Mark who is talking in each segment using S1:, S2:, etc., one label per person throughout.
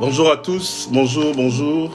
S1: Bonjour à tous, bonjour, bonjour.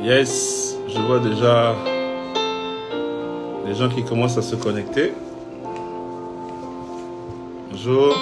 S1: Yes, je vois déjà les gens qui commencent à se connecter. Bonjour.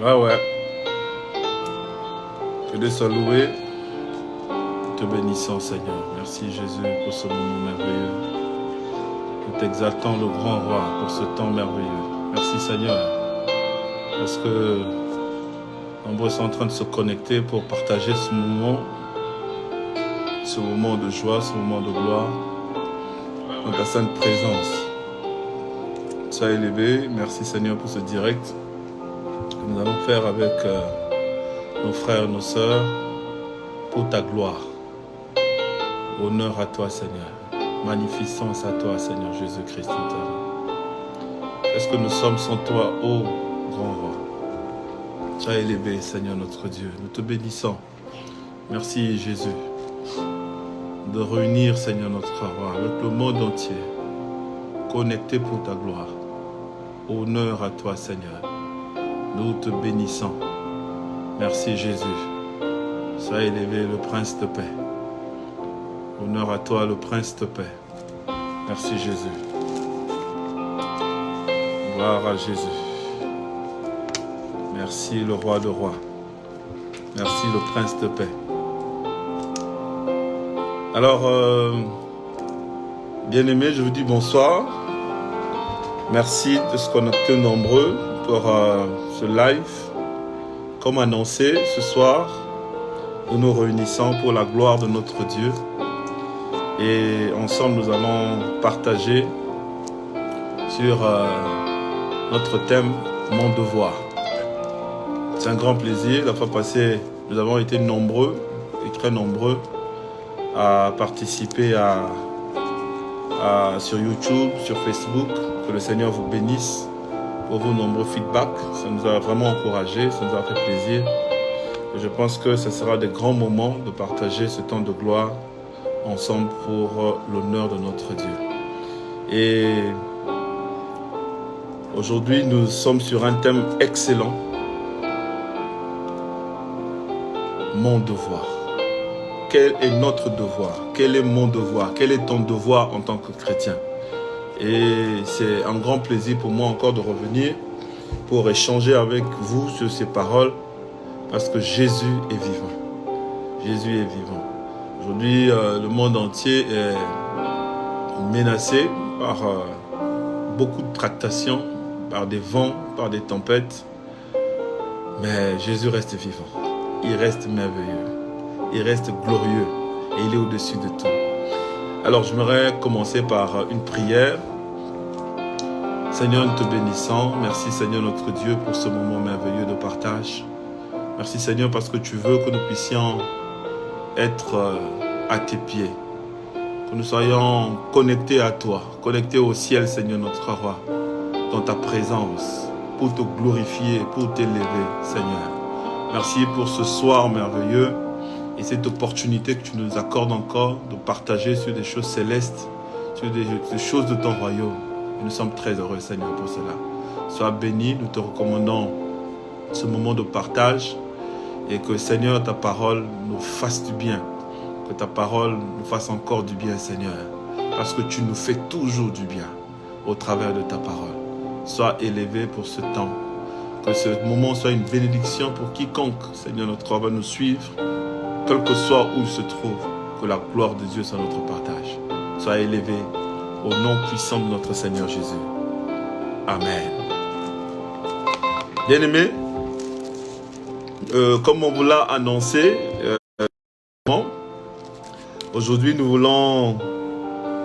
S1: Ouais. Que Dieu soit loué. Te bénissons, Seigneur. Merci, Jésus, pour ce moment merveilleux. Nous t'exaltons, le grand roi, pour ce temps merveilleux. Merci, Seigneur, parce que nombreux sont en train de se connecter pour partager ce moment de joie, ce moment de gloire, dans ta sainte présence. Sois élevé. Merci, Seigneur, pour ce direct que nous allons faire avec nos frères et nos sœurs pour ta gloire. Honneur à toi, Seigneur. Magnificence à toi, Seigneur Jésus-Christ. Est-ce que nous sommes sans toi, ô grand roi? Sois élevé, Seigneur notre Dieu. Nous te bénissons. Merci, Jésus, de réunir, Seigneur notre roi, avec le monde entier, connecté pour ta gloire. Honneur à toi, Seigneur. Nous te bénissons. Merci, Jésus. Sois élevé, le Prince de paix. Honneur à toi, le Prince de paix. Merci, Jésus. Gloire à Jésus. Merci, le Roi de rois. Merci, le Prince de paix. Alors, bien-aimés, je vous dis bonsoir. Merci de se connecter nombreux pour ce live. Comme annoncé, ce soir, nous nous réunissons pour la gloire de notre Dieu. Et ensemble, nous allons partager sur notre thème « Mon devoir ». C'est un grand plaisir. La fois passée, nous avons été nombreux et très nombreux à participer sur YouTube, sur Facebook. Que le Seigneur vous bénisse pour vos nombreux feedbacks. Ça nous a vraiment encouragés, ça nous a fait plaisir. Et je pense que ce sera des grands moments de partager ce temps de gloire ensemble pour l'honneur de notre Dieu. Et aujourd'hui, nous sommes sur un thème excellent. Mon devoir. Quel est notre devoir? Quel est mon devoir? Quel est ton devoir en tant que chrétien? Et c'est un grand plaisir pour moi encore de revenir pour échanger avec vous sur ces paroles parce que Jésus est vivant. Jésus est vivant. Aujourd'hui, le monde entier est menacé par beaucoup de tractations, par des vents, par des tempêtes. Mais Jésus reste vivant. Il reste merveilleux. Il reste glorieux. Et il est au-dessus de tout. Alors, j'aimerais commencer par une prière. Seigneur, nous te bénissons. Merci Seigneur notre Dieu pour ce moment merveilleux de partage. Merci Seigneur parce que tu veux que nous puissions être à tes pieds. Que nous soyons connectés à toi, connectés au ciel Seigneur notre roi, dans ta présence, pour te glorifier, pour t'élever Seigneur. Merci pour ce soir merveilleux et cette opportunité que tu nous accordes encore de partager sur des choses célestes, sur des choses de ton royaume. Et nous sommes très heureux Seigneur pour cela. Sois béni, nous te recommandons ce moment de partage et que Seigneur ta parole nous fasse du bien, que ta parole nous fasse encore du bien Seigneur, parce que tu nous fais toujours du bien au travers de ta parole. Sois élevé pour ce temps, que ce moment soit une bénédiction pour quiconque Seigneur notre roi va nous suivre, quel que soit où il se trouve, que la gloire de Dieu soit notre partage. Sois élevé au nom puissant de notre Seigneur Jésus. Amen. Bien-aimés, comme on vous l'a annoncé, aujourd'hui nous voulons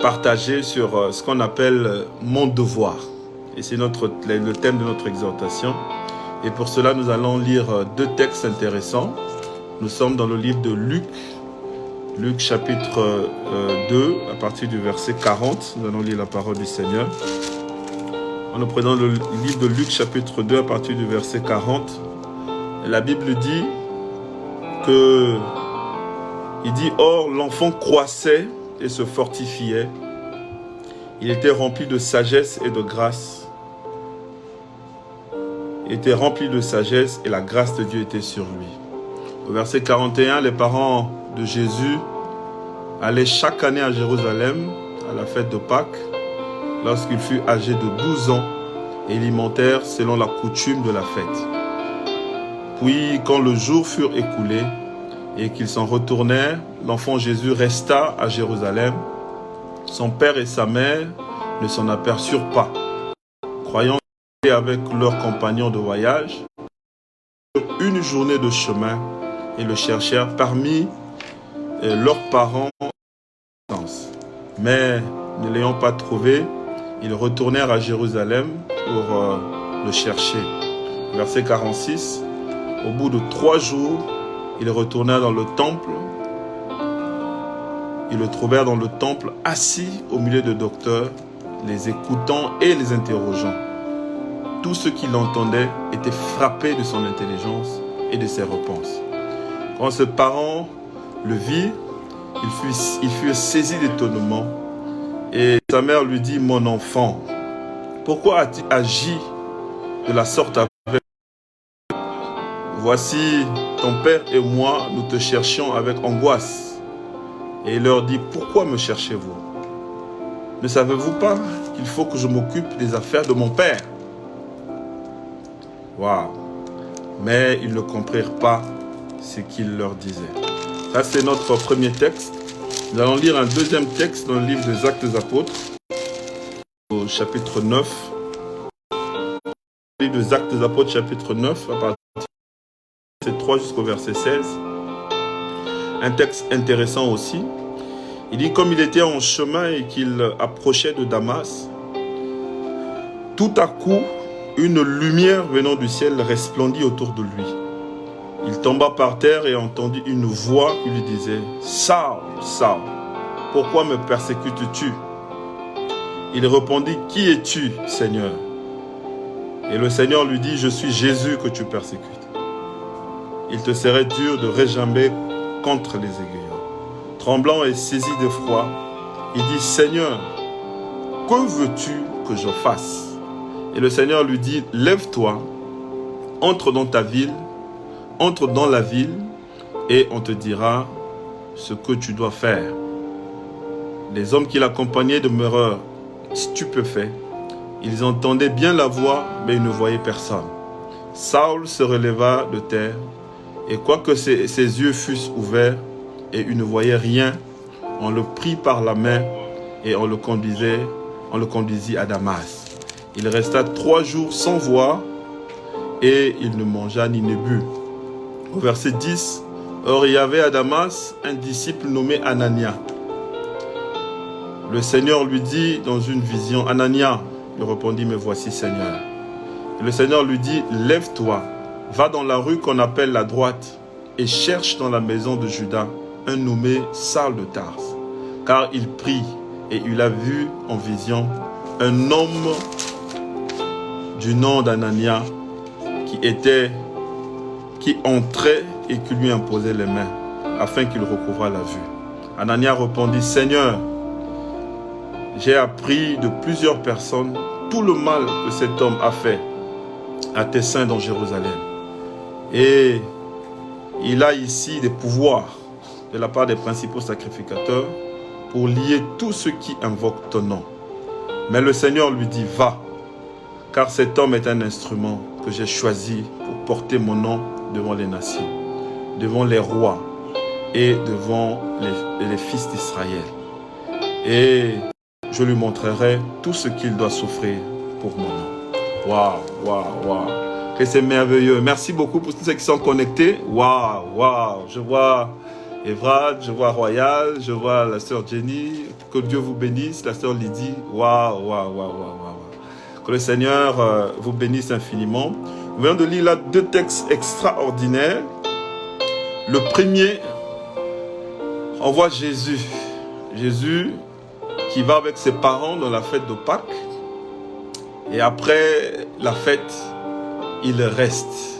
S1: partager sur ce qu'on appelle mon devoir. Et c'est le thème de notre exhortation. Et pour cela, nous allons lire deux textes intéressants. Nous sommes dans le livre de Luc, Luc chapitre 2, à partir du verset 40. Nous allons lire la parole du Seigneur. En nous prenant le livre de Luc chapitre 2, à partir du verset 40, la Bible dit que, or l'enfant croissait et se fortifiait. Il était rempli de sagesse et de grâce. Il était rempli de sagesse et la grâce de Dieu était sur lui. Au verset 41, les parents de Jésus allaient chaque année à Jérusalem à la fête de Pâques lorsqu'il fut âgé de 12 ans et ils montèrent selon la coutume de la fête. Puis, quand le jour fut écoulé et qu'ils s'en retournèrent, l'enfant Jésus resta à Jérusalem. Son père et sa mère ne s'en aperçurent pas, croyant avec leurs compagnons de voyage une journée de chemin et le cherchèrent parmi leurs parents. Mais ne l'ayant pas trouvé, ils retournèrent à Jérusalem pour le chercher. Verset 46. Au bout de 3 jours, ils retournèrent dans le temple. Ils le trouvèrent dans le temple, assis au milieu de docteurs, les écoutant et les interrogeant. Tous ceux qui l'entendaient étaient frappés de son intelligence et de ses réponses. Quand ses parents le virent, ils furent saisis d'étonnement. Et sa mère lui dit, « Mon enfant, pourquoi as-tu agi de la sorte avec nous? Voici, ton père et moi, nous te cherchions avec angoisse. » Et il leur dit, « Pourquoi me cherchez-vous? Ne savez-vous pas qu'il faut que je m'occupe des affaires de mon père? » Waouh! Mais ils ne comprirent pas ce qu'il leur disait. Ça, c'est notre premier texte. Nous allons lire un deuxième texte dans le livre des Actes des Apôtres, au chapitre 9. Le livre des Actes des Apôtres, chapitre 9, à partir du verset 3 jusqu'au verset 16. Un texte intéressant aussi. Il dit, comme il était en chemin et qu'il approchait de Damas, tout à coup, une lumière venant du ciel resplendit autour de lui. Il tomba par terre et entendit une voix qui lui disait, « Saul, Saul, pourquoi me persécutes-tu » Il répondit, « Qui es-tu, Seigneur » Et le Seigneur lui dit, « Je suis Jésus que tu persécutes. Il te serait dur de réjamber contre les aiguillons. » Tremblant et saisi de froid, il dit, « Seigneur, que veux-tu que je fasse » Et le Seigneur lui dit, « Lève-toi, entre dans ta ville, entre dans la ville, et on te dira ce que tu dois faire. » Les hommes qui l'accompagnaient demeurèrent stupéfaits. Ils entendaient bien la voix, mais ils ne voyaient personne. Saul se releva de terre, et quoique ses yeux fussent ouverts, et il ne voyait rien. On le prit par la main et on le conduisit à Damas. Il resta 3 jours sans voir et il ne mangea ni ne but. Au verset 10, or il y avait à Damas un disciple nommé Anania. Le Seigneur lui dit dans une vision, Anania, il répondit, me voici Seigneur. Et le Seigneur lui dit, lève-toi, va dans la rue qu'on appelle la droite et cherche dans la maison de Judas un nommé Saul de Tarse. Car il prie et il a vu en vision un homme du nom d'Anania qui entrait et qui lui imposait les mains afin qu'il recouvrât la vue. Anania répondit, Seigneur, j'ai appris de plusieurs personnes tout le mal que cet homme a fait à tes saints dans Jérusalem. Et il a ici des pouvoirs de la part des principaux sacrificateurs pour lier tous ceux qui invoquent ton nom. Mais le Seigneur lui dit, va, car cet homme est un instrument que j'ai choisi pour porter mon nom devant les nations, devant les rois et devant les fils d'Israël. Et je lui montrerai tout ce qu'il doit souffrir pour mon nom. Waouh, waouh, waouh. Que c'est merveilleux. Merci beaucoup pour tous ceux qui sont connectés. Waouh, waouh. Je vois Evrad, je vois Royal, je vois la sœur Jenny. Que Dieu vous bénisse. La sœur Lydie. Waouh, waouh, waouh, waouh, waouh. Que le Seigneur vous bénisse infiniment. Nous venons de lire là 2 textes extraordinaires. Le premier, on voit Jésus. Jésus qui va avec ses parents dans la fête de Pâques. Et après la fête, il reste.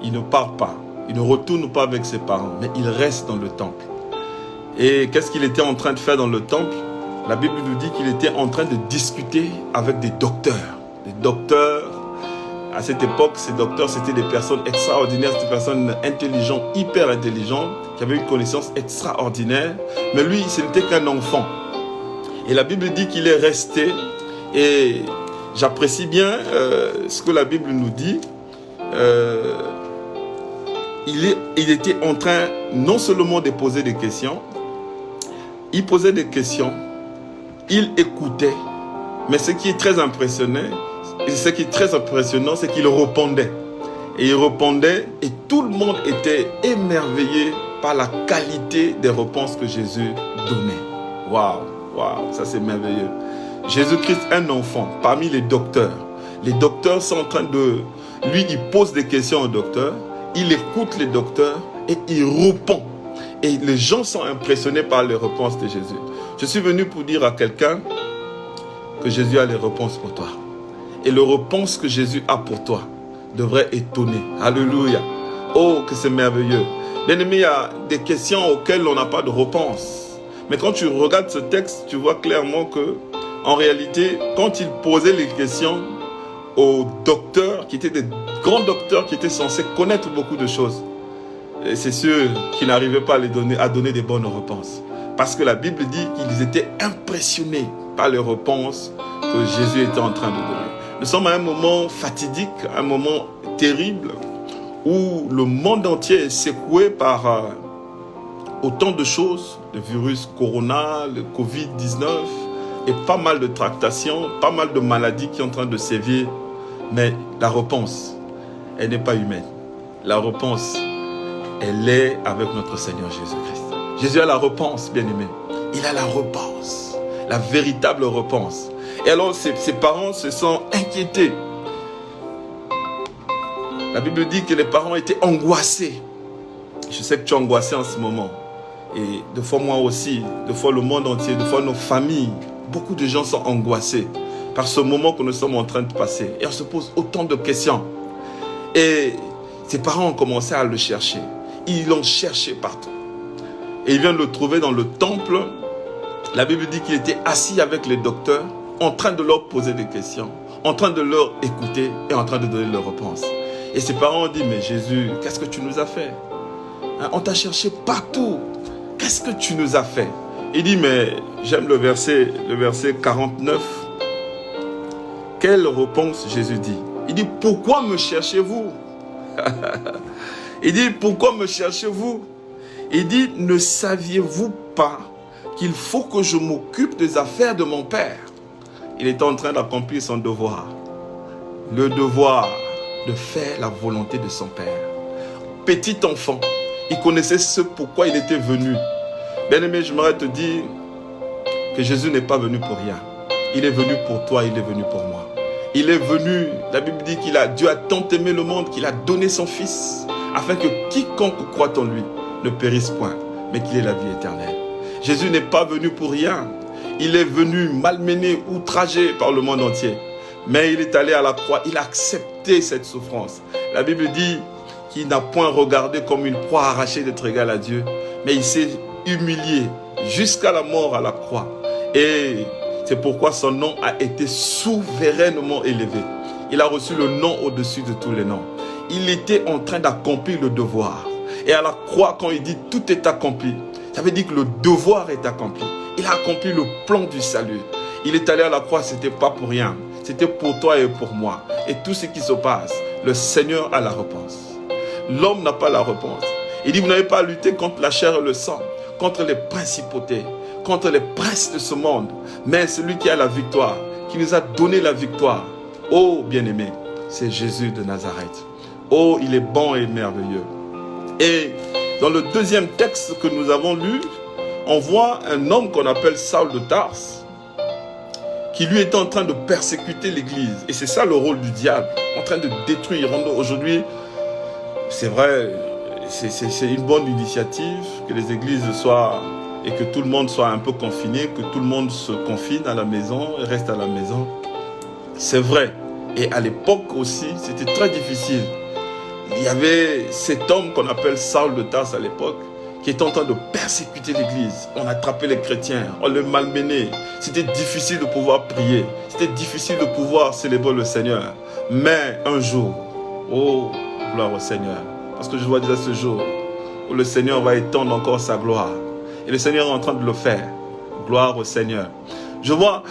S1: Il ne part pas. Il ne retourne pas avec ses parents, mais il reste dans le temple. Et qu'est-ce qu'il était en train de faire dans le temple? La Bible nous dit qu'il était en train de discuter avec des docteurs. Des docteurs, à cette époque, ces docteurs, c'était des personnes extraordinaires, des personnes intelligentes, hyper intelligentes, qui avaient une connaissance extraordinaire. Mais lui, ce n'était qu'un enfant. Et la Bible dit qu'il est resté. Et j'apprécie bien ce que la Bible nous dit. Il était en train non seulement de poser des questions, il posait des questions, il écoutait, mais ce qui est très impressionnant, c'est qu'il répondait. Et il répondait et tout le monde était émerveillé par la qualité des réponses que Jésus donnait. Waouh, waouh, ça c'est merveilleux. Jésus-Christ, un enfant, parmi les docteurs. Les docteurs sont en train de... Lui, il pose des questions aux docteurs, il écoute les docteurs et il répond. Et les gens sont impressionnés par les réponses de Jésus. Je suis venu pour dire à quelqu'un que Jésus a les réponses pour toi. Et les réponses que Jésus a pour toi devraient étonner. Alléluia. Oh, que c'est merveilleux. Bien aimé, il y a des questions auxquelles on n'a pas de réponse. Mais quand tu regardes ce texte, tu vois clairement que, en réalité, quand il posait les questions aux docteurs, qui étaient des grands docteurs qui étaient censés connaître beaucoup de choses, et c'est ceux qui n'arrivaient pas à donner des bonnes réponses. Parce que la Bible dit qu'ils étaient impressionnés par les réponses que Jésus était en train de donner. Nous sommes à un moment fatidique, un moment terrible, où le monde entier est secoué par autant de choses, le virus Corona, le Covid-19, et pas mal de tractations, pas mal de maladies qui sont en train de sévir. Mais la réponse, elle n'est pas humaine. La réponse, elle est avec notre Seigneur Jésus-Christ. Jésus a la réponse, bien-aimé. Il a la réponse, la véritable réponse. Et alors, ses parents se sont inquiétés. La Bible dit que les parents étaient angoissés. Je sais que tu es angoissé en ce moment. Et de fois moi aussi, de fois le monde entier, de fois nos familles. Beaucoup de gens sont angoissés par ce moment que nous sommes en train de passer. Et on se pose autant de questions. Et ses parents ont commencé à le chercher. Ils l'ont cherché partout. Et ils viennent le trouver dans le temple. La Bible dit qu'il était assis avec les docteurs, en train de leur poser des questions, en train de leur écouter et en train de donner leurs réponses. Et ses parents ont dit, mais Jésus, qu'est-ce que tu nous as fait? Hein, on t'a cherché partout. Qu'est-ce que tu nous as fait? Il dit, mais j'aime le verset 49. Quelle réponse Jésus dit? Il dit, pourquoi me cherchez-vous? Il dit, pourquoi me cherchez-vous? Il dit, ne saviez-vous pas qu'il faut que je m'occupe des affaires de mon père? Il était en train d'accomplir son devoir. Le devoir de faire la volonté de son père. Petit enfant, il connaissait ce pourquoi il était venu. Bien-aimé, j'aimerais te dire que Jésus n'est pas venu pour rien. Il est venu pour toi, il est venu pour moi. Il est venu, la Bible dit Dieu a tant aimé le monde qu'il a donné son Fils, afin que quiconque croit en lui ne périsse point, mais qu'il ait la vie éternelle. Jésus n'est pas venu pour rien. Il est venu malmené, outragé par le monde entier. Mais il est allé à la croix, il a accepté cette souffrance. La Bible dit qu'il n'a point regardé comme une proie arrachée d'être égal à Dieu, mais il s'est humilié jusqu'à la mort à la croix. Et c'est pourquoi son nom a été souverainement élevé. Il a reçu le nom au-dessus de tous les noms. Il était en train d'accomplir le devoir. Et à la croix, quand il dit tout est accompli, ça veut dire que le devoir est accompli. Il a accompli le plan du salut. Il est allé à la croix, ce n'était pas pour rien. C'était pour toi et pour moi. Et tout ce qui se passe, le Seigneur a la réponse. L'homme n'a pas la réponse. Il dit, vous n'avez pas à lutter contre la chair et le sang, contre les principautés, contre les princes de ce monde. Mais celui qui a la victoire, qui nous a donné la victoire, oh bien-aimé, c'est Jésus de Nazareth. Oh, il est bon et merveilleux. Et dans le deuxième texte que nous avons lu, on voit un homme qu'on appelle Saul de Tarse, qui lui était en train de persécuter l'église. Et c'est ça le rôle du diable, en train de détruire. Aujourd'hui, c'est vrai, c'est une bonne initiative que les églises soient, et que tout le monde soit un peu confiné, que tout le monde se confine à la maison et reste à la maison. C'est vrai. Et à l'époque aussi, c'était très difficile. Il y avait cet homme qu'on appelle Saul de Tarse à l'époque, qui était en train de persécuter l'église. On attrapait les chrétiens, on les malmenait. C'était difficile de pouvoir prier. C'était difficile de pouvoir célébrer le Seigneur. Mais un jour, oh, gloire au Seigneur. Parce que je vois déjà ce jour où le Seigneur va étendre encore sa gloire. Et le Seigneur est en train de le faire. Gloire au Seigneur. Je vois,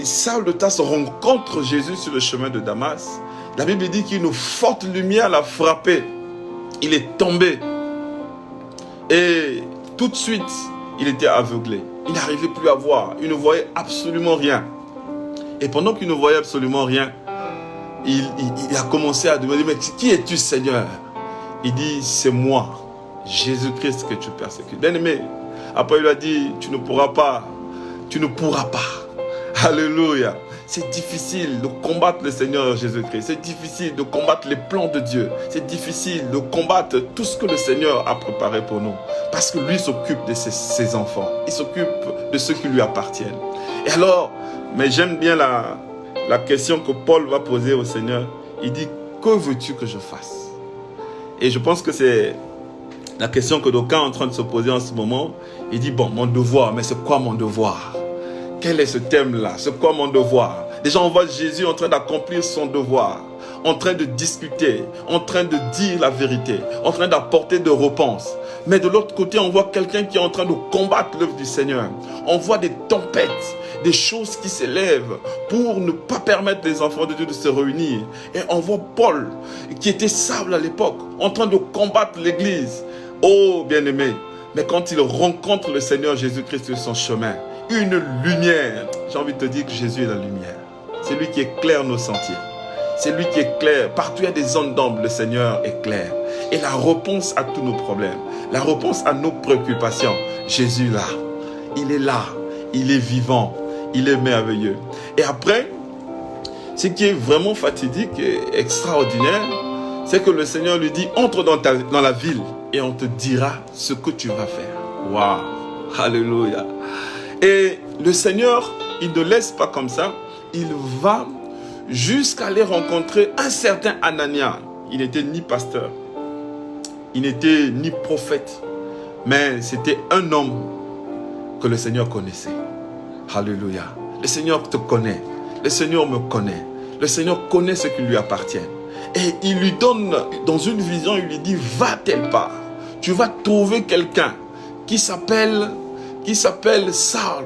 S1: Saul de Tarse rencontre Jésus sur le chemin de Damas. La Bible dit qu'une forte lumière l'a frappé. Il est tombé. Et tout de suite, il était aveuglé. Il n'arrivait plus à voir. Il ne voyait absolument rien. Et pendant qu'il ne voyait absolument rien, il a commencé à demander, mais qui es-tu, Seigneur? Il dit, c'est moi, Jésus-Christ, que tu persécutes. Bien-aimé, après il lui a dit, tu ne pourras pas. Tu ne pourras pas. Alléluia. C'est difficile de combattre le Seigneur Jésus-Christ. C'est difficile de combattre les plans de Dieu. C'est difficile de combattre tout ce que le Seigneur a préparé pour nous. Parce que lui s'occupe de ses enfants. Il s'occupe de ceux qui lui appartiennent. Et alors, mais j'aime bien la question que Paul va poser au Seigneur. Il dit, que veux-tu que je fasse? Et je pense que c'est la question que d'aucuns sont en train de se poser en ce moment. Il dit, bon, mon devoir, mais c'est quoi mon devoir? Quel est ce thème-là? C'est quoi mon devoir? Déjà, on voit Jésus en train d'accomplir son devoir, en train de discuter, en train de dire la vérité, en train d'apporter des réponses. Mais de l'autre côté, on voit quelqu'un qui est en train de combattre l'œuvre du Seigneur. On voit des tempêtes, des choses qui s'élèvent pour ne pas permettre les enfants de Dieu de se réunir. Et on voit Paul, qui était Saul à l'époque, en train de combattre l'église. Oh, bien-aimé, mais quand il rencontre le Seigneur Jésus-Christ sur son chemin, une lumière. J'ai envie de te dire que Jésus est la lumière. C'est lui qui éclaire nos sentiers. C'est lui qui éclaire. Partout il y a des zones d'ombre, le Seigneur éclaire. Et la réponse à tous nos problèmes, la réponse à nos préoccupations, Jésus est là. Il est là. Il est vivant. Il est merveilleux. Et après, ce qui est vraiment fatidique et extraordinaire, c'est que le Seigneur lui dit, entre dans la ville et on te dira ce que tu vas faire. Waouh! Alléluia! Et le Seigneur, il ne laisse pas comme ça. Il va jusqu'à aller rencontrer un certain Anania. Il n'était ni pasteur. Il n'était ni prophète. Mais c'était un homme que le Seigneur connaissait. Alléluia. Le Seigneur te connaît. Le Seigneur me connaît. Le Seigneur connaît ce qui lui appartient. Et il lui donne, dans une vision, il lui dit, va telle part. Tu vas trouver quelqu'un qui s'appelle Saul,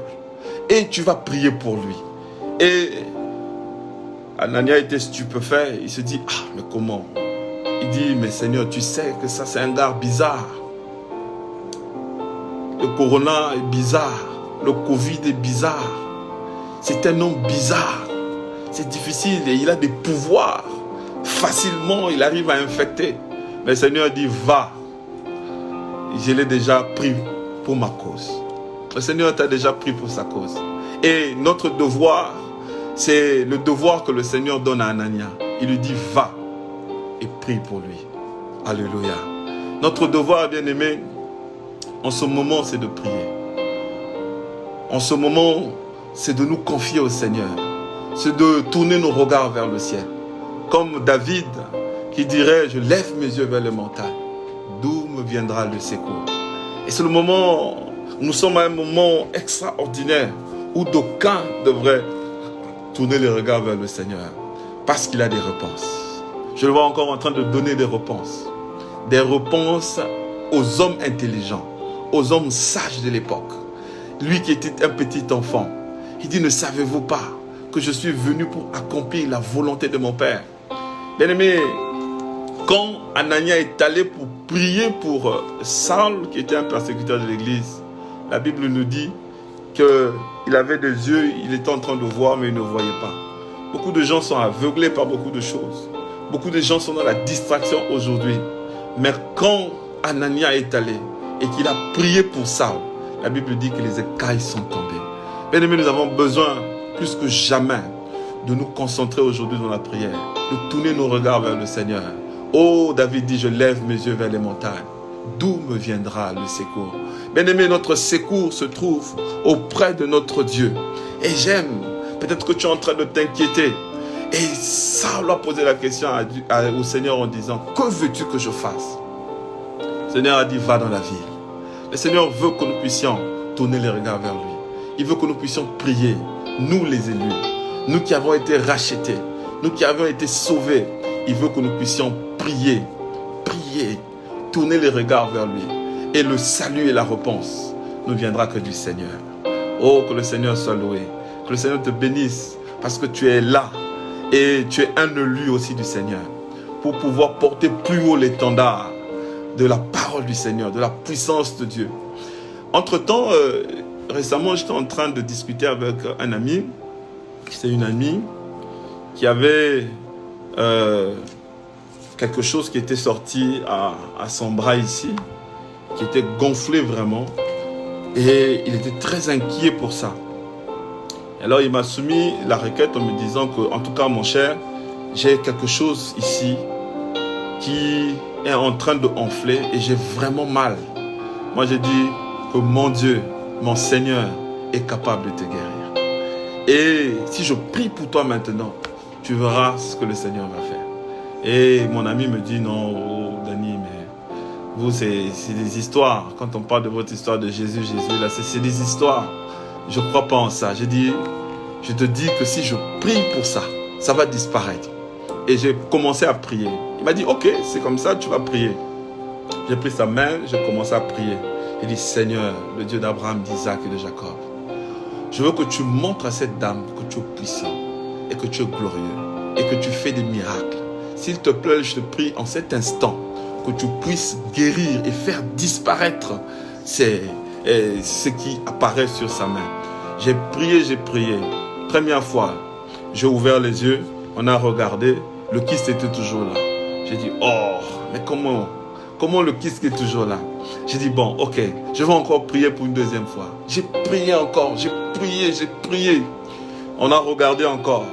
S1: et tu vas prier pour lui. Et Anania était stupéfait. Il se dit, ah, mais comment? Il dit, mais Seigneur, tu sais que ça c'est un gars bizarre. le corona est bizarre, le Covid est bizarre. C'est un homme bizarre. C'est difficile et il a des pouvoirs. Facilement, il arrive à infecter. Mais le Seigneur dit, va. Je l'ai déjà pris pour ma cause. Le Seigneur t'a déjà pris pour sa cause. Et notre devoir, c'est le devoir que le Seigneur donne à Anania. Il lui dit, va et prie pour lui. Alléluia. Notre devoir, bien-aimé, en ce moment, c'est de prier. En ce moment, c'est de nous confier au Seigneur. C'est de tourner nos regards vers le ciel. Comme David qui dirait, je lève mes yeux vers les montagnes. D'où me viendra le secours? Et c'est le moment, nous sommes à un moment extraordinaire où d'aucuns devraient tourner les regards vers le Seigneur parce qu'il a des réponses. Je le vois encore en train de donner des réponses aux hommes intelligents, aux hommes sages de l'époque. Lui qui était un petit enfant, il dit, ne savez-vous pas que je suis venu pour accomplir la volonté de mon Père? Bien-aimé, quand Anania est allé pour prier pour Saul, qui était un persécuteur de l'église, la Bible nous dit qu'il avait des yeux, il était en train de voir, mais il ne voyait pas. Beaucoup de gens sont aveuglés par beaucoup de choses. Beaucoup de gens sont dans la distraction aujourd'hui. Mais quand Anania est allé et qu'il a prié pour Saul, la Bible dit que les écailles sont tombées. Bien-aimés, nous avons besoin, plus que jamais, de nous concentrer aujourd'hui dans la prière, de tourner nos regards vers le Seigneur. Oh, David dit, je lève mes yeux vers les montagnes. D'où me viendra le secours? Bien-aimé, notre secours se trouve auprès de notre Dieu. Et j'aime, peut-être que tu es en train de t'inquiéter. Et Saul a posé la question au Seigneur en disant, que veux-tu que je fasse? Le Seigneur a dit, va dans la ville. Le Seigneur veut que nous puissions tourner les regards vers lui. Il veut que nous puissions prier, nous les élus, nous qui avons été rachetés, nous qui avons été sauvés. Il veut que nous puissions prier, tourner les regards vers lui. Et le salut et la réponse ne viendra que du Seigneur. Oh, que le Seigneur soit loué. Que le Seigneur te bénisse parce que tu es là. Et tu es un élu aussi du Seigneur. Pour pouvoir porter plus haut l'étendard de la parole du Seigneur, de la puissance de Dieu. Entre-temps, récemment, j'étais en train de discuter avec un ami. C'est une amie qui avait quelque chose qui était sorti à son bras ici, qui était gonflé vraiment. Et il était très inquiet pour ça. Alors il m'a soumis la requête en me disant que, en tout cas mon cher, j'ai quelque chose ici qui est en train de enfler et j'ai vraiment mal. Moi j'ai dit que mon Dieu, mon Seigneur est capable de te guérir. Et si je prie pour toi maintenant, tu verras ce que le Seigneur va faire. Et mon ami me dit, non, oh, Dani, mais vous c'est des histoires. Quand on parle de votre histoire de Jésus, là c'est des histoires. Je ne crois pas en ça. J'ai dit, je te dis que si je prie pour ça, ça va disparaître. Et j'ai commencé à prier. Il m'a dit, ok, c'est comme ça, tu vas prier. J'ai pris sa main, j'ai commencé à prier. J'ai dit, Seigneur, le Dieu d'Abraham, d'Isaac et de Jacob, je veux que tu montres à cette dame que tu es puissant et que tu es glorieux et que tu fais des miracles. S'il te plaît, je te prie en cet instant que tu puisses guérir et faire disparaître ce qui apparaît sur sa main. J'ai prié. Première fois, j'ai ouvert les yeux, on a regardé, le kyste était toujours là. J'ai dit, oh, mais comment le kyste est toujours là? J'ai dit, bon, ok, je vais encore prier pour une deuxième fois. J'ai prié encore, j'ai prié. On a regardé encore,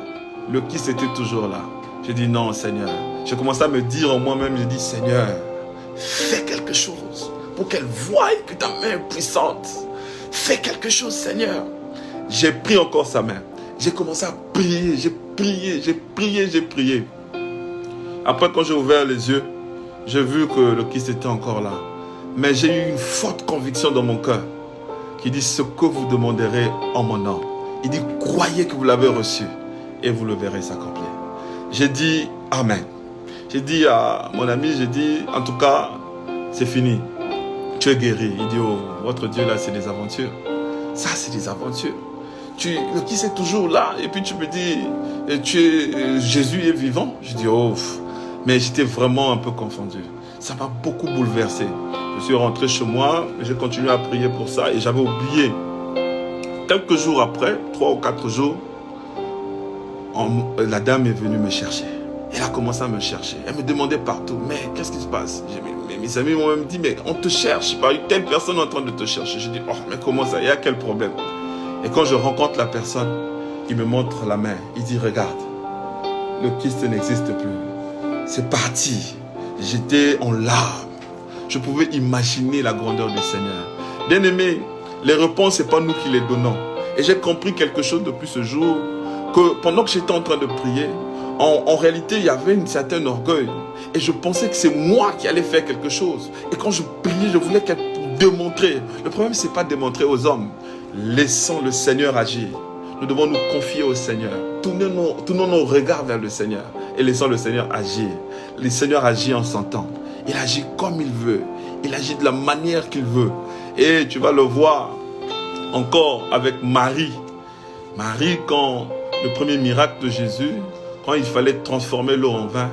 S1: le kyste était toujours là. J'ai dit, non, Seigneur. J'ai commencé à me dire en moi-même, j'ai dit, Seigneur, fais quelque chose pour qu'elle voie que ta main est puissante. Fais quelque chose, Seigneur. J'ai pris encore sa main. J'ai commencé à prier, j'ai prié. Après, quand j'ai ouvert les yeux, j'ai vu que le kyste était encore là. Mais j'ai eu une forte conviction dans mon cœur qui dit, ce que vous demanderez en mon nom. Il dit, croyez que vous l'avez reçu et vous le verrez s'accomplir. J'ai dit, amen. J'ai dit à mon ami, j'ai dit, en tout cas, c'est fini. Tu es guéri. Il dit, oh, votre Dieu là, c'est des aventures. Ça, c'est des aventures. Le kyste est toujours là. Et puis tu me dis, Jésus est vivant. Je dis, oh, mais j'étais vraiment un peu confondu. Ça m'a beaucoup bouleversé. Je suis rentré chez moi, j'ai continué à prier pour ça et j'avais oublié. Quelques jours après, 3 ou 4 jours, la dame est venue me chercher. Elle a commencé à me chercher. Elle me demandait partout, mais qu'est-ce qui se passe? Mes amis m'ont même dit, mais on te cherche. Pas telle personne en train de te chercher. Je dis, oh, mais comment ça? Il y a quel problème? Et quand je rencontre la personne, il me montre la main. Il dit, regarde, le kyste n'existe plus. C'est parti. J'étais en larmes. Je pouvais imaginer la grandeur du Seigneur. Bien aimé, les réponses, ce n'est pas nous qui les donnons. Et j'ai compris quelque chose depuis ce jour, que pendant que j'étais en train de prier, en réalité, il y avait une certaine orgueil. Et je pensais que c'est moi qui allais faire quelque chose. Et quand je priais, je voulais démontrer. Le problème, ce n'est pas démontrer aux hommes. Laissons le Seigneur agir. Nous devons nous confier au Seigneur. Tournons nos regards vers le Seigneur. Et laissons le Seigneur agir. Le Seigneur agit en son temps. Il agit comme il veut. Il agit de la manière qu'il veut. Et tu vas le voir encore avec Marie. Marie, quand le premier miracle de Jésus, quand il fallait transformer l'eau en vin,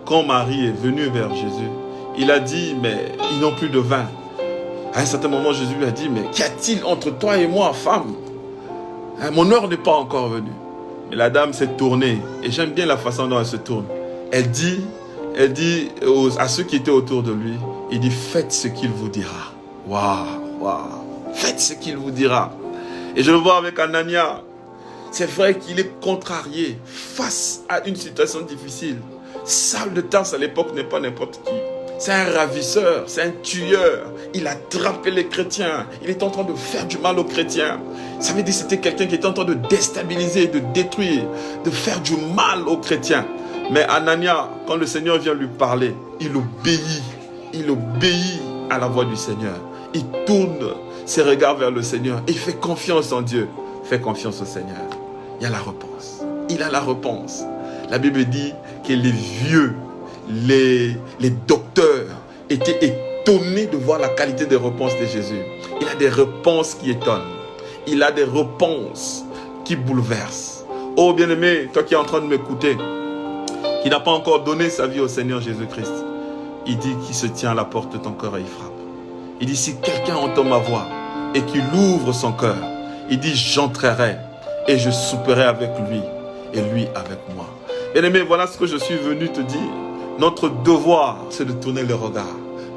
S1: quand Marie est venue vers Jésus, il a dit, mais ils n'ont plus de vin. À un certain moment, Jésus lui a dit, mais qu'y a-t-il entre toi et moi, femme? Mon heure n'est pas encore venue. Mais la dame s'est tournée, et j'aime bien la façon dont elle se tourne. Elle dit à ceux qui étaient autour de lui, il dit, faites ce qu'il vous dira. Waouh. Faites ce qu'il vous dira. Et je le vois avec Anania. C'est vrai qu'il est contrarié face à une situation difficile. Saul de Tarse à l'époque n'est pas n'importe qui. C'est un ravisseur, c'est un tueur. Il a attrapé les chrétiens. Il est en train de faire du mal aux chrétiens. Ça veut dire que c'était quelqu'un qui était en train de déstabiliser, de détruire, de faire du mal aux chrétiens. Mais Anania, quand le Seigneur vient lui parler, il obéit. Il obéit à la voix du Seigneur. Il tourne ses regards vers le Seigneur. Il fait confiance en Dieu. Fais confiance au Seigneur. Il y a la réponse. Il a la réponse. La Bible dit que les vieux, les docteurs étaient étonnés de voir la qualité des réponses de Jésus. Il a des réponses qui étonnent. Il a des réponses qui bouleversent. Oh bien-aimé, toi qui es en train de m'écouter, qui n'a pas encore donné sa vie au Seigneur Jésus-Christ, il dit qu'il se tient à la porte de ton cœur et il frappe. Il dit, si quelqu'un entend ma voix et qu'il ouvre son cœur, il dit, j'entrerai et je souperai avec lui et lui avec moi. Bien-aimé, voilà ce que je suis venu te dire. Notre devoir, c'est de tourner le regard.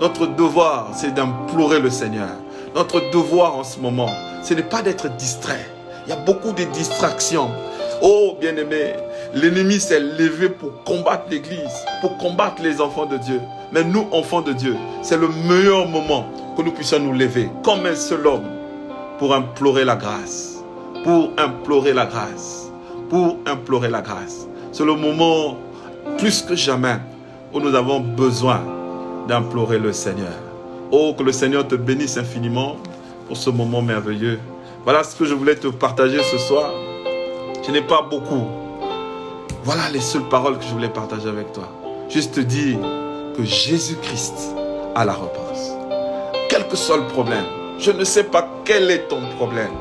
S1: Notre devoir, c'est d'implorer le Seigneur. Notre devoir en ce moment, ce n'est pas d'être distrait. Il y a beaucoup de distractions. Oh, bien-aimé, l'ennemi s'est levé pour combattre l'Église, pour combattre les enfants de Dieu. Mais nous, enfants de Dieu, c'est le meilleur moment que nous puissions nous lever, comme un seul homme, pour implorer la grâce. Pour implorer la grâce. Pour implorer la grâce. C'est le moment, plus que jamais, où nous avons besoin d'implorer le Seigneur. Oh, que le Seigneur te bénisse infiniment pour ce moment merveilleux. Voilà ce que je voulais te partager ce soir. Je n'ai pas beaucoup. Voilà les seules paroles que je voulais partager avec toi. Juste te dire que Jésus-Christ a la réponse. Quel que soit le problème, je ne sais pas quel est ton problème.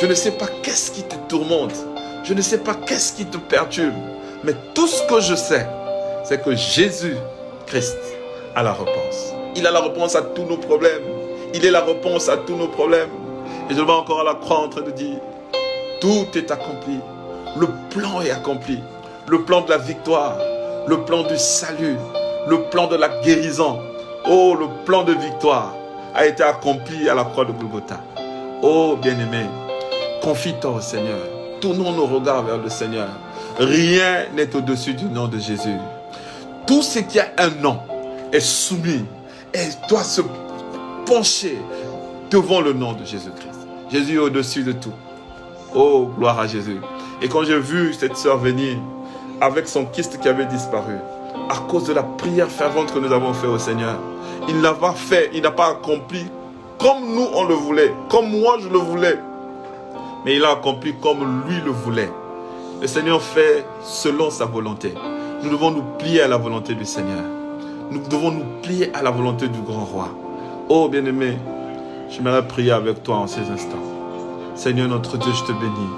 S1: Je ne sais pas qu'est-ce qui te tourmente. Je ne sais pas qu'est-ce qui te perturbe. Mais tout ce que je sais, c'est que Jésus-Christ a la réponse. Il a la réponse à tous nos problèmes. Il est la réponse à tous nos problèmes. Et je le vois encore à la croix en train de dire, tout est accompli. Le plan est accompli. Le plan de la victoire. Le plan du salut. Le plan de la guérison. Oh, le plan de victoire a été accompli à la croix de Golgotha. Oh, bien-aimé, confie-toi au Seigneur. Tournons nos regards vers le Seigneur. Rien n'est au-dessus du nom de Jésus. Tout ce qui a un nom est soumis et doit se pencher devant le nom de Jésus-Christ. Jésus est au-dessus de tout. Oh, gloire à Jésus. Et quand j'ai vu cette sœur venir avec son kyste qui avait disparu, à cause de la prière fervente que nous avons faite au Seigneur, il n'a pas fait, il n'a pas accompli comme nous on le voulait, comme moi je le voulais. Mais il a accompli comme lui le voulait. Le Seigneur fait selon sa volonté. Nous devons nous plier à la volonté du Seigneur. Nous devons nous plier à la volonté du grand roi. Oh bien-aimé, j'aimerais prier avec toi en ces instants. Seigneur notre Dieu, je te bénis.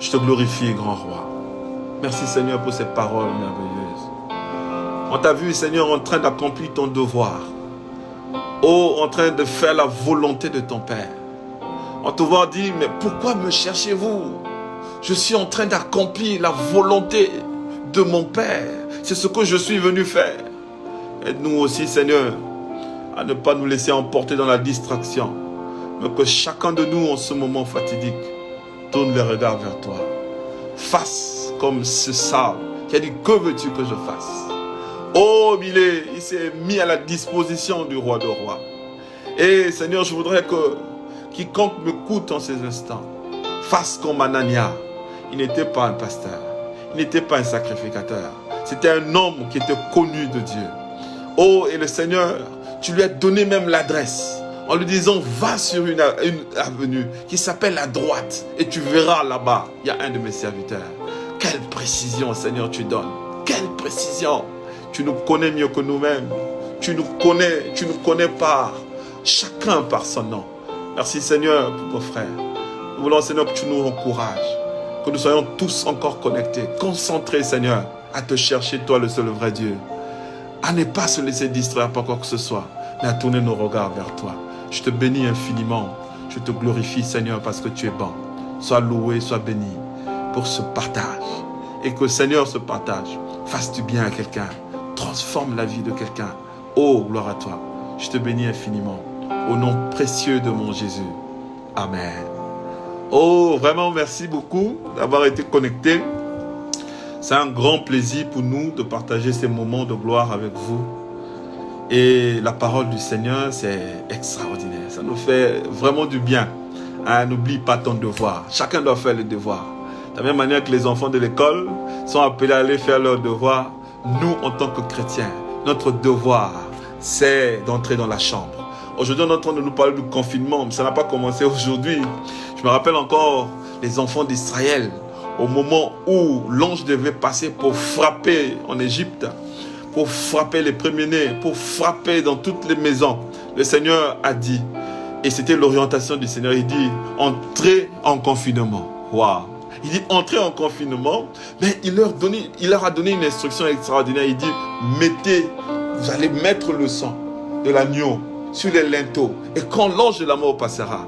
S1: Je te glorifie, grand roi. Merci Seigneur pour ces paroles merveilleuses. On t'a vu, Seigneur, en train d'accomplir ton devoir. Oh, en train de faire la volonté de ton Père. On te voit dire, mais pourquoi me cherchez-vous? Je suis en train d'accomplir la volonté de mon Père. C'est ce que je suis venu faire. Aide-nous aussi, Seigneur, à ne pas nous laisser emporter dans la distraction, mais que chacun de nous, en ce moment fatidique, tourne les regards vers toi. Fasse comme ce Saul qui a dit, que veux-tu que je fasse? Oh, il s'est mis à la disposition du roi de rois. Et Seigneur, je voudrais que quiconque m'écoute en ces instants fasse comme Anania. Il n'était pas un pasteur, il n'était pas un sacrificateur. C'était un homme qui était connu de Dieu. Oh, et le Seigneur, tu lui as donné même l'adresse en lui disant, va sur une avenue qui s'appelle la droite et tu verras là-bas, il y a un de mes serviteurs. Quelle précision, Seigneur, tu donnes. Quelle précision. Tu nous connais mieux que nous-mêmes. Tu nous connais par chacun par son nom. Merci, Seigneur, pour nos frères. Nous voulons, Seigneur, que tu nous encourages, que nous soyons tous encore connectés, concentrés, Seigneur, à te chercher, toi, le seul vrai Dieu. À ne pas se laisser distraire par quoi que ce soit, mais à tourner nos regards vers toi. Je te bénis infiniment. Je te glorifie, Seigneur, parce que tu es bon. Sois loué, sois béni pour ce partage. Et que, Seigneur, ce partage fasse du bien à quelqu'un. Transforme la vie de quelqu'un. Oh, gloire à toi. Je te bénis infiniment. Au nom précieux de mon Jésus. Amen. Oh, vraiment, merci beaucoup d'avoir été connectés. C'est un grand plaisir pour nous de partager ces moments de gloire avec vous. Et la parole du Seigneur, c'est extraordinaire. Ça nous fait vraiment du bien. Hein, n'oublie pas ton devoir. Chacun doit faire le devoir. De la même manière que les enfants de l'école sont appelés à aller faire leur devoir, nous, en tant que chrétiens, notre devoir, c'est d'entrer dans la chambre. Aujourd'hui, on est en train de nous parler du confinement, mais ça n'a pas commencé aujourd'hui. Je me rappelle encore les enfants d'Israël, au moment où l'ange devait passer pour frapper en Égypte, pour frapper les premiers-nés, pour frapper dans toutes les maisons. Le Seigneur a dit, et c'était l'orientation du Seigneur, il dit, entrez en confinement. Waouh! Il dit, entrez en confinement, mais il leur a donné une instruction extraordinaire. Il dit, vous allez mettre le sang de l'agneau sur les linteaux. Et quand l'ange de la mort passera,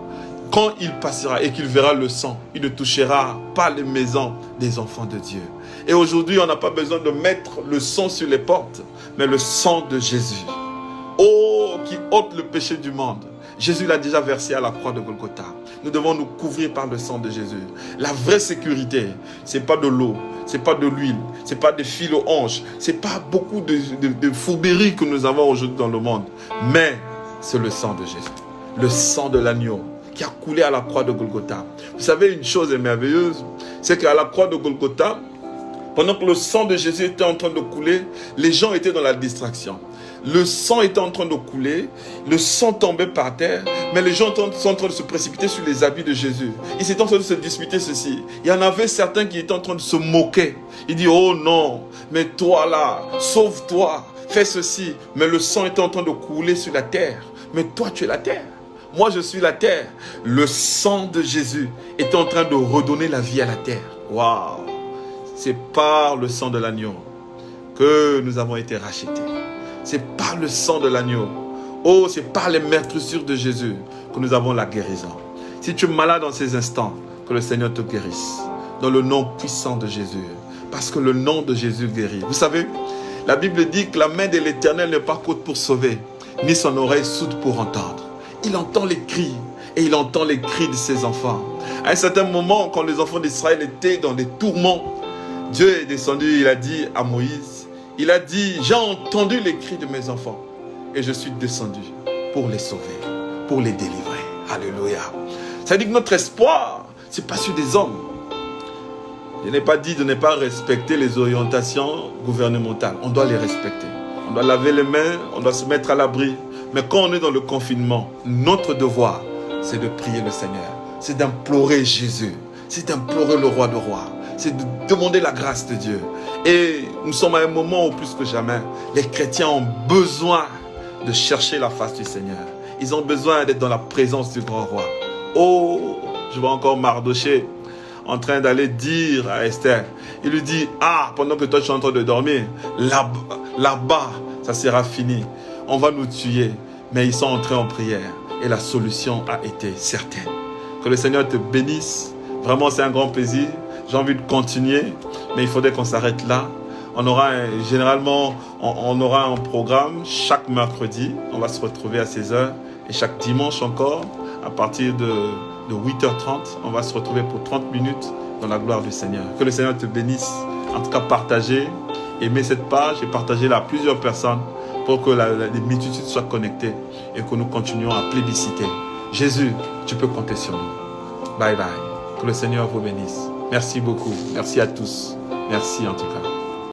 S1: quand il passera et qu'il verra le sang, il ne touchera pas les maisons des enfants de Dieu. Et aujourd'hui, on n'a pas besoin de mettre le sang sur les portes, mais le sang de Jésus. Oh, qui ôte le péché du monde. Jésus l'a déjà versé à la croix de Golgotha. Nous devons nous couvrir par le sang de Jésus. La vraie sécurité, ce n'est pas de l'eau, ce n'est pas de l'huile, ce n'est pas des fils aux hanches, ce n'est pas beaucoup de fourberies que nous avons aujourd'hui dans le monde, mais c'est le sang de Jésus, le sang de l'agneau qui a coulé à la croix de Golgotha. Vous savez, une chose est merveilleuse, c'est qu'à la croix de Golgotha, pendant que le sang de Jésus était en train de couler, les gens étaient dans la distraction. Le sang était en train de couler, le sang tombait par terre, mais les gens sont en train de se précipiter sur les habits de Jésus. Ils étaient en train de se disputer ceci. Il y en avait certains qui étaient en train de se moquer. Ils disaient, oh non, mais toi là, sauve-toi, fais ceci. Mais le sang était en train de couler sur la terre. Mais toi, tu es la terre. Moi, je suis la terre. Le sang de Jésus est en train de redonner la vie à la terre. Waouh! C'est par le sang de l'agneau que nous avons été rachetés. C'est par le sang de l'agneau. Oh, c'est par les meurtrissures de Jésus que nous avons la guérison. Si tu es malade en ces instants, que le Seigneur te guérisse. Dans le nom puissant de Jésus. Parce que le nom de Jésus guérit. Vous savez, la Bible dit que la main de l'Éternel n'est pas courte pour sauver, ni son oreille sourde pour entendre. Il entend les cris et il entend les cris de ses enfants. À un certain moment, quand les enfants d'Israël étaient dans des tourments, Dieu est descendu, il a dit à Moïse, il a dit, j'ai entendu les cris de mes enfants et je suis descendu pour les sauver, pour les délivrer. Alléluia. Ça veut dire que notre espoir, ce n'est pas sur des hommes. Je n'ai pas dit de ne pas respecter les orientations gouvernementales. On doit les respecter. On doit laver les mains, on doit se mettre à l'abri. Mais quand on est dans le confinement, notre devoir, c'est de prier le Seigneur. C'est d'implorer Jésus. C'est d'implorer le roi de rois. C'est de demander la grâce de Dieu. Et nous sommes à un moment où plus que jamais, les chrétiens ont besoin de chercher la face du Seigneur. Ils ont besoin d'être dans la présence du grand roi. Oh, je vois encore Mardoché en train d'aller dire à Esther. Il lui dit, ah, pendant que toi tu es en train de dormir, Là-bas, ça sera fini. On va nous tuer. Mais ils sont entrés en prière. Et la solution a été certaine. Que le Seigneur te bénisse. Vraiment, c'est un grand plaisir. J'ai envie de continuer. Mais il faudrait qu'on s'arrête là. On aura généralement on aura un programme chaque mercredi. On va se retrouver à 16h. Et chaque dimanche encore, à partir de 8h30, on va se retrouver pour 30 minutes dans la gloire du Seigneur. Que le Seigneur te bénisse. En tout cas, partagez, aimez cette page et partagez-la à plusieurs personnes pour que les multitudes soient connectées et que nous continuions à plébisciter. Jésus, tu peux compter sur nous. Bye bye. Que le Seigneur vous bénisse. Merci beaucoup. Merci à tous. Merci en tout cas.